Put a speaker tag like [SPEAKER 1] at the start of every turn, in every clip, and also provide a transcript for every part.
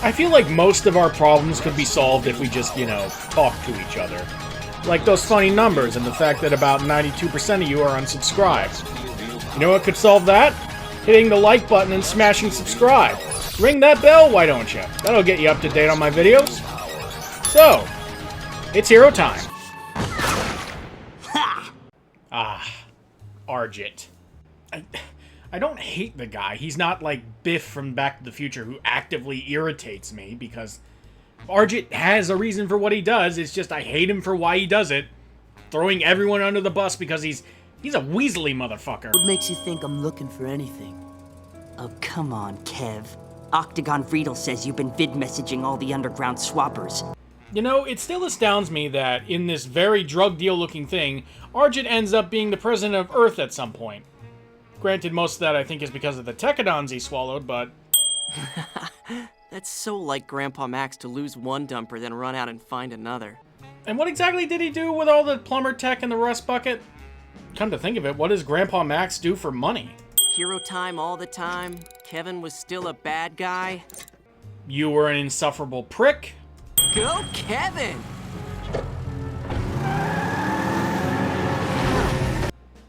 [SPEAKER 1] I feel like most of our problems could be solved if we just, talk to each other. Like those funny numbers and the fact that about 92% of you are unsubscribed. You know what could solve that? Hitting the like button and smashing subscribe. Ring that bell, why don't you? That'll get you up to date on my videos. So, it's hero time. Argit. I don't hate the guy. He's not like Biff from Back to the Future who actively irritates me because Argit has a reason for what he does. It's just I hate him for why he does it. Throwing everyone under the bus because he's a Weasley motherfucker.
[SPEAKER 2] What makes you think I'm looking for anything? Oh, come on, Kev. Octagon Friedel says you've been vid-messaging all the underground swappers.
[SPEAKER 1] You know, it still astounds me that in this very drug deal looking thing, Argit ends up being the president of Earth at some point. Granted, most of that I think is because of the Tekadons he swallowed, but...
[SPEAKER 3] That's so like Grandpa Max to lose one dumper, then run out and find another.
[SPEAKER 1] And what exactly did he do with all the plumber tech in the rust bucket? Come to think of it, what does Grandpa Max do for money?
[SPEAKER 3] Hero time all the time. Kevin was still a bad guy.
[SPEAKER 1] You were an insufferable prick.
[SPEAKER 3] Go, Kevin!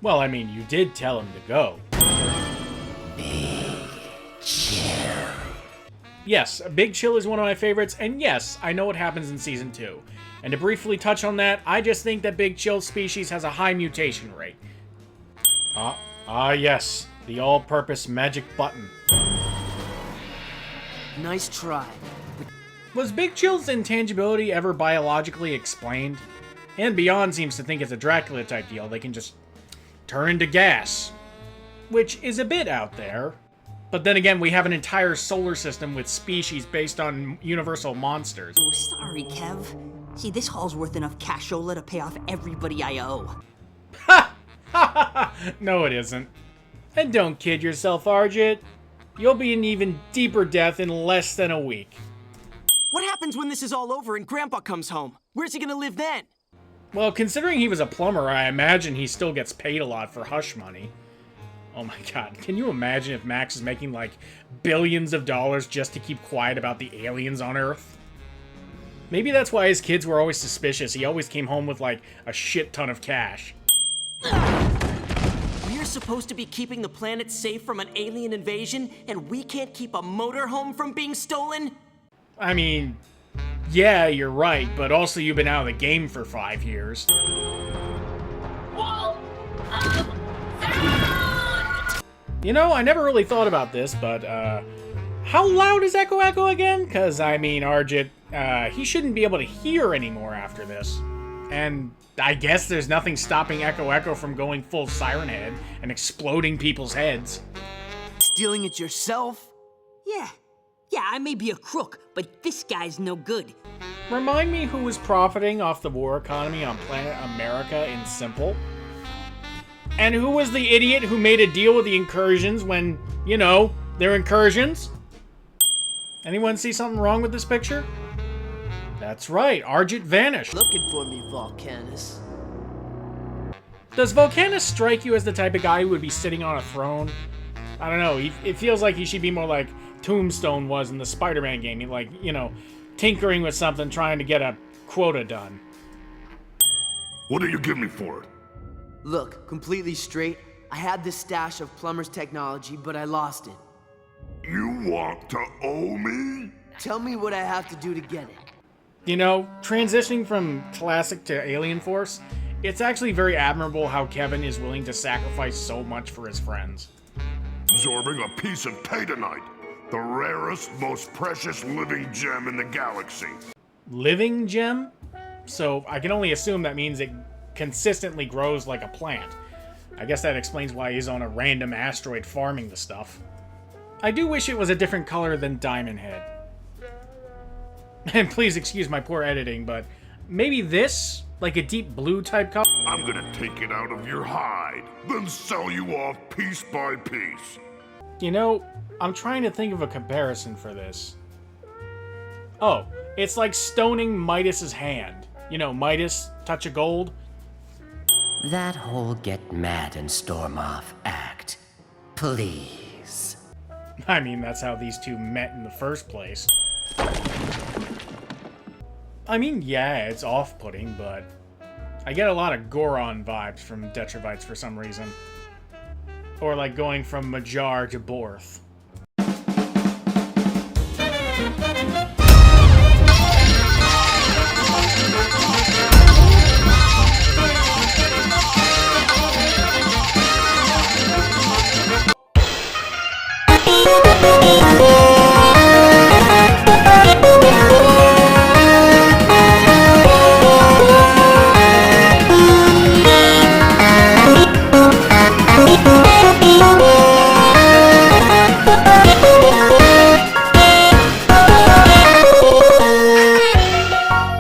[SPEAKER 1] Well, I mean, you did tell him to go.
[SPEAKER 4] Big Chill.
[SPEAKER 1] Yes, Big Chill is one of my favorites, and yes, I know what happens in Season 2. And to briefly touch on that, I just think that Big Chill species has a high mutation rate. Yes, the all-purpose magic button.
[SPEAKER 2] Nice try.
[SPEAKER 1] Was Big Chill's intangibility ever biologically explained? And Beyond seems to think it's a Dracula-type deal. They can just turn into gas. Which is a bit out there. But then again, we have an entire solar system with species based on universal monsters.
[SPEAKER 2] Oh, sorry, Kev. See, this haul's worth enough cashola to pay off everybody I owe.
[SPEAKER 1] Ha! Ha ha ha! No, it isn't. And don't kid yourself, Argit. You'll be in even deeper debt in less than a week.
[SPEAKER 3] What happens when this is all over and Grandpa comes home? Where's he gonna live then?
[SPEAKER 1] Well, considering he was a plumber, I imagine he still gets paid a lot for hush money. Oh my god, can you imagine if Max is making like billions of dollars just to keep quiet about the aliens on Earth? Maybe that's why his kids were always suspicious. He always came home with like a shit ton of cash.
[SPEAKER 3] We're supposed to be keeping the planet safe from an alien invasion, and we can't keep a motorhome from being stolen?
[SPEAKER 1] I mean, yeah, you're right, but also you've been out of the game for 5 years.
[SPEAKER 4] Wall of sound!
[SPEAKER 1] You know, I never really thought about this, but, how loud is Echo Echo again? Because, I mean, Argit, he shouldn't be able to hear anymore after this. And I guess there's nothing stopping Echo Echo from going full Siren Head and exploding people's heads.
[SPEAKER 2] Stealing it yourself? Yeah, I may be a crook, but this guy's no good.
[SPEAKER 1] Remind me who was profiting off the war economy on planet America in Simple? And who was the idiot who made a deal with the incursions when, you know, they're incursions? Anyone see something wrong with this picture? That's right, Argit vanished.
[SPEAKER 2] Looking for me, Volcanus.
[SPEAKER 1] Does Volcanus strike you as the type of guy who would be sitting on a throne? I don't know, it feels like he should be more like Tombstone was in the Spider-Man game. Like, you know, tinkering with something, trying to get a quota done.
[SPEAKER 5] What do you give me for it?
[SPEAKER 6] Look, completely straight, I had this stash of Plumbers technology, but I lost it.
[SPEAKER 5] You want to owe me?
[SPEAKER 6] Tell me what I have to do to get it.
[SPEAKER 1] You know, transitioning from Classic to Alien Force, it's actually very admirable how Kevin is willing to sacrifice so much for his friends.
[SPEAKER 5] Absorbing a piece of Tanite, the rarest, most precious living gem in the galaxy.
[SPEAKER 1] Living gem? So I can only assume that means it consistently grows like a plant. I guess that explains why he's on a random asteroid farming the stuff. I do wish it was a different color than Diamond Head. And please excuse my poor editing, but maybe this? Like a deep blue type color?
[SPEAKER 5] I'm gonna take it out of your hide, then sell you off piece by piece.
[SPEAKER 1] You know, I'm trying to think of a comparison for this. Oh, it's like stoning Midas's hand. You know, Midas, touch of gold.
[SPEAKER 4] That whole get mad and storm off act. Please.
[SPEAKER 1] I mean, that's how these two met in the first place. I mean, yeah, it's off-putting, but I get a lot of Goron vibes from Detrovites for some reason. Or like going from Majar to Borth.